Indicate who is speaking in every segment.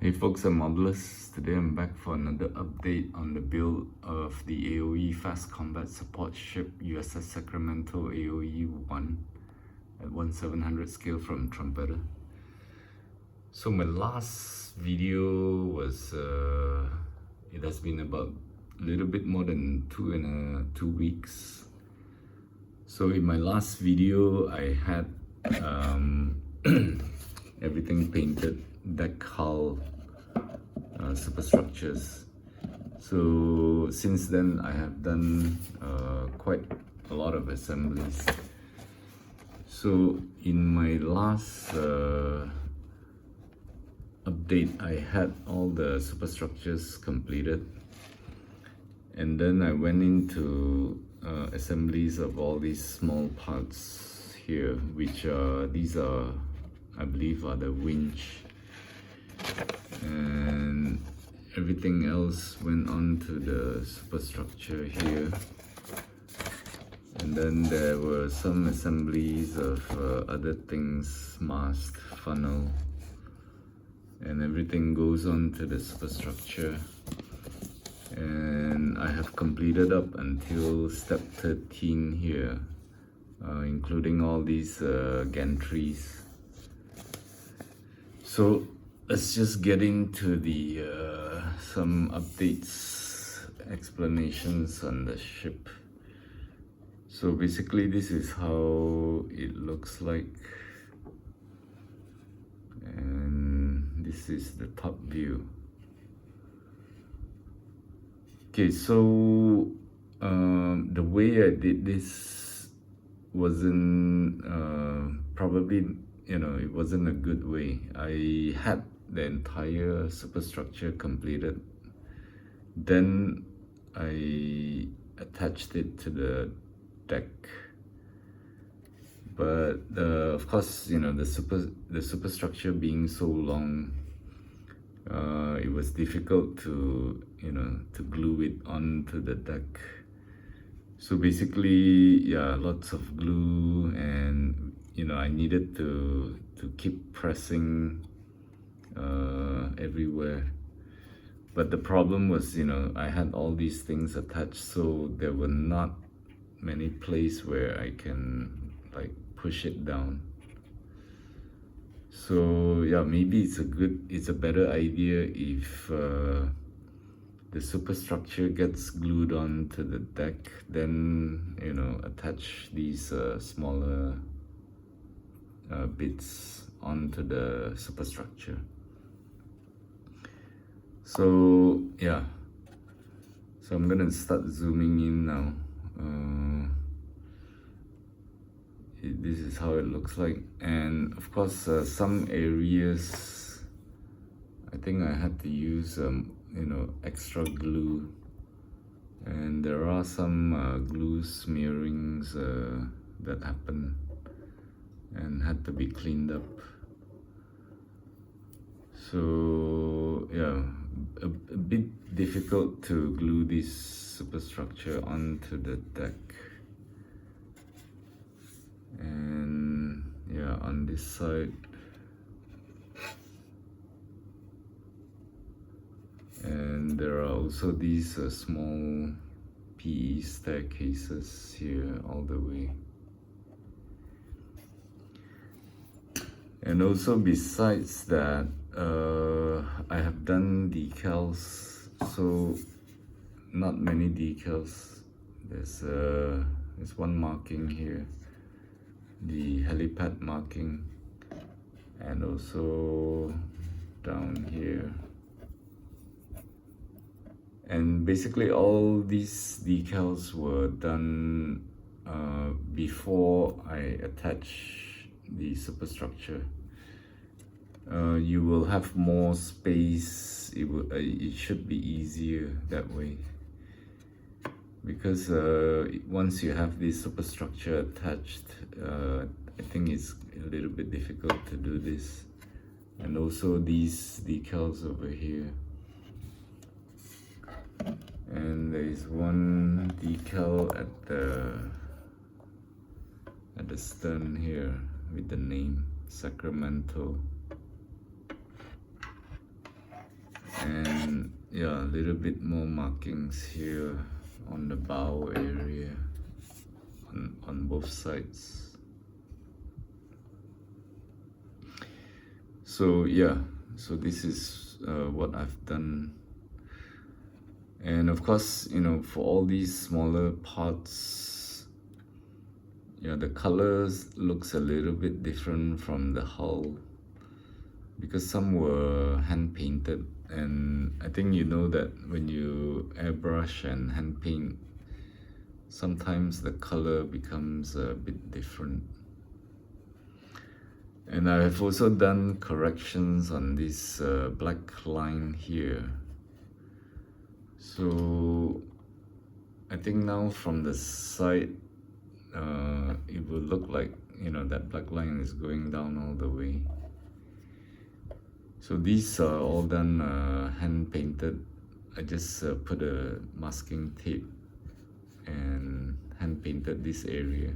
Speaker 1: Hey folks, I'm Marvelous. Today I'm back for another update on the build of the AOE Fast Combat Support Ship USS Sacramento AOE-1 at 1/700 scale from Trumpeter. So my last video was, it has been about a little bit more than 2 weeks. So in my last video, I had everything painted, deck hull, superstructures. So since then I have done quite a lot of assemblies. So in my last update, I had all the superstructures completed, and then I went into assemblies of all these small parts here, which these are, I believe, are the winch, and everything else went on to the superstructure here. And then there were some assemblies of other things, mast, funnel, and everything goes on to the superstructure. And I have completed up until step 13 here, including all these gantries. So let's just get into the some updates, explanations on the ship. So basically this is how it looks like, and this is the top view. Okay, so the way I did this wasn't probably, it wasn't a good way. I had the entire superstructure completed, then I attached it to the deck, but of course, the superstructure being so long, it was difficult to glue it onto the deck. So basically, yeah, lots of glue, and I needed to keep pressing everywhere. But the problem was, I had all these things attached, so there were not many places where I can like push it down. So yeah, maybe it's a better idea if the superstructure gets glued onto the deck, then attach these smaller bits onto the superstructure. So yeah, so I'm gonna start zooming in now. This is how it looks like, and of course some areas I think I had to use extra glue, and there are some glue smearings that happen and had to be cleaned up. So yeah, a bit difficult to glue this superstructure onto the deck. And yeah, on this side, and there are also these small PE staircases here all the way. And also besides that, I have done decals, so not many decals. There's one marking here, the helipad marking, and also down here. And basically all these decals were done before I attach the superstructure. You will have more space. It should be easier that way, because once you have the superstructure attached, I think it's a little bit difficult to do this. And also these decals over here, and there is one decal at the stern here with the name Sacramento. yeah, a little bit more markings here on the bow area on both sides. So yeah, so this is what I've done. And of course, you know, for all these smaller parts, yeah, the colors looks a little bit different from the hull because some were hand painted, and I think you know that when you airbrush and hand paint, sometimes the color becomes a bit different. And I have also done corrections on this black line here. So I think now from the side, it will look like, you know, that black line is going down all the way. So these are all done hand painted. I just put a masking tape and hand painted this area.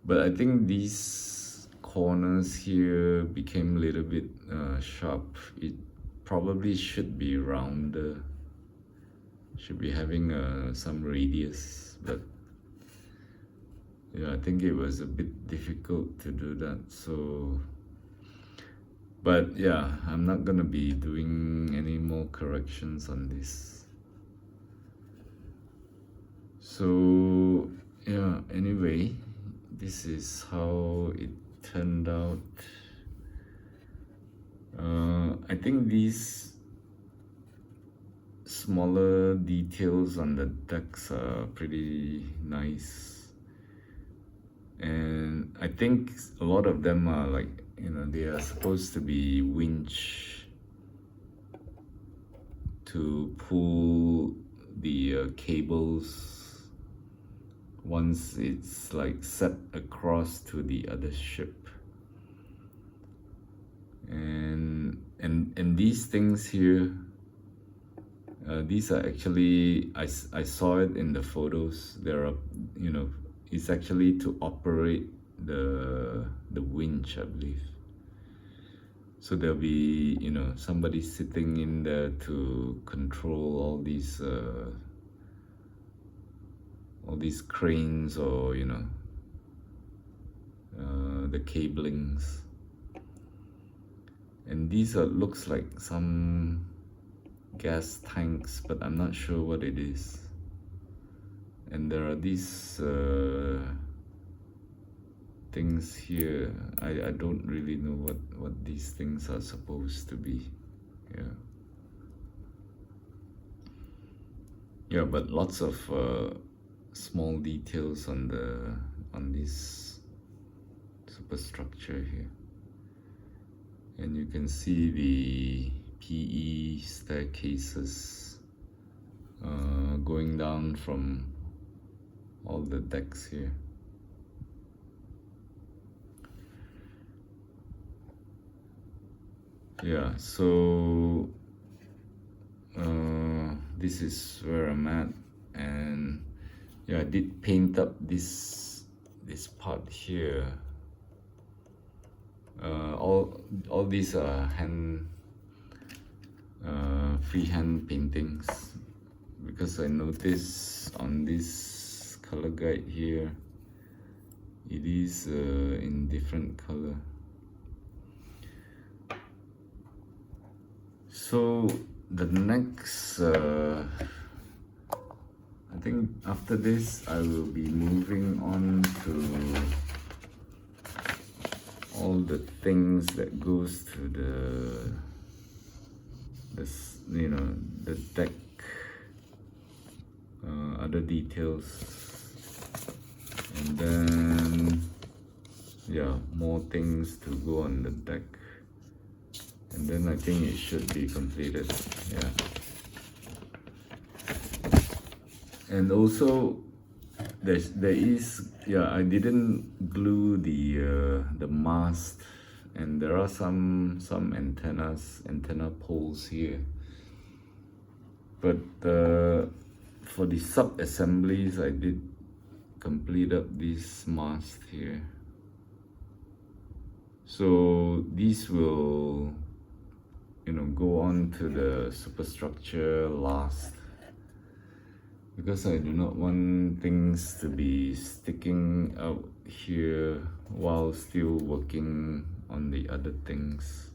Speaker 1: But I think these corners here became a little bit sharp. It probably should be rounder, should be having some radius, but yeah, I think it was a bit difficult to do that. So, but yeah, I'm not gonna be doing any more corrections on this. So yeah, anyway, this is how it turned out. I think these smaller details on the decks are pretty nice, and I think a lot of them are like, you know, they are supposed to be winch to pull the cables once it's like set across to the other ship. And these things here, these are actually, I saw it in the photos. There are, you know, it's actually to operate the winch, I believe. So there'll be, you know, somebody sitting in there to control all these cranes, or you know, the cablings. And these are, looks like some gas tanks, but I'm not sure what it is. And there are these things here. I don't really know what these things are supposed to be. Yeah, but lots of small details on this superstructure here. And you can see the PE staircases going down from all the decks here. Yeah, so this is where I'm at, and yeah, I did paint up this part here. All these are freehand paintings, because I noticed on this color guide here, it is in different color. So the next, I think after this, I will be moving on to all the things that goes to you know, the deck, other details, and then yeah, more things to go on the deck, and then I think it should be completed. Yeah, and also there is, yeah, I didn't glue the mast, and there are some antenna poles here, but for the sub assemblies I did complete up this mast here. So these will, you know, go on to the superstructure last, because I do not want things to be sticking out here while still working on the other things.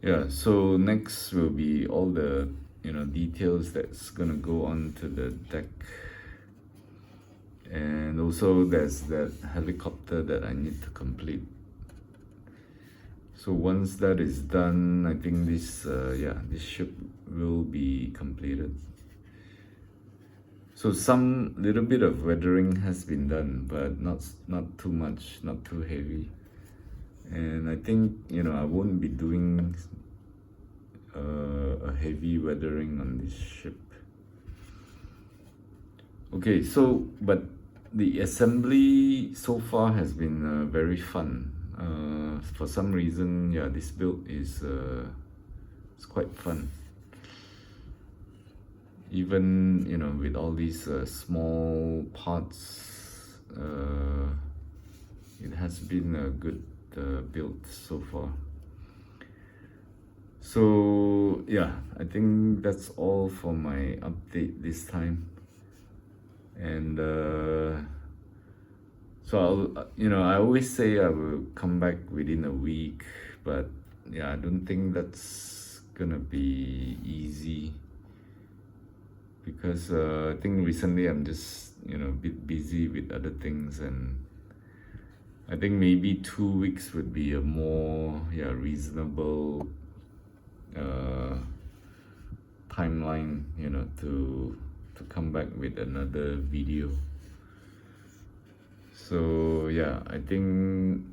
Speaker 1: Yeah, so next will be all the details that's gonna go on to the deck. And also there's that helicopter that I need to complete. So once that is done, I think this ship will be completed. So some little bit of weathering has been done, but not too much, not too heavy. And I think I won't be doing a heavy weathering on this ship. Okay, so but the assembly so far has been very fun. For some reason, yeah, this build is it's quite fun. Even with all these small parts, it has been a good build so far. So yeah, I think that's all for my update this time. And so I always say I will come back within a week, but yeah, I don't think that's gonna be easy, because I think recently I'm just a bit busy with other things, and I think maybe 2 weeks would be a more reasonable timeline to come back with another video. So yeah, I think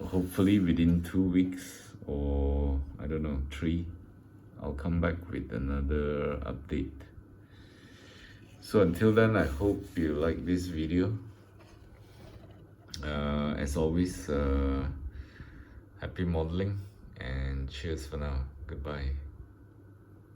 Speaker 1: hopefully within 2 weeks, or I don't know, 3, I'll come back with another update. So until then, I hope you like this video. As always, happy modeling, and cheers for now. Goodbye.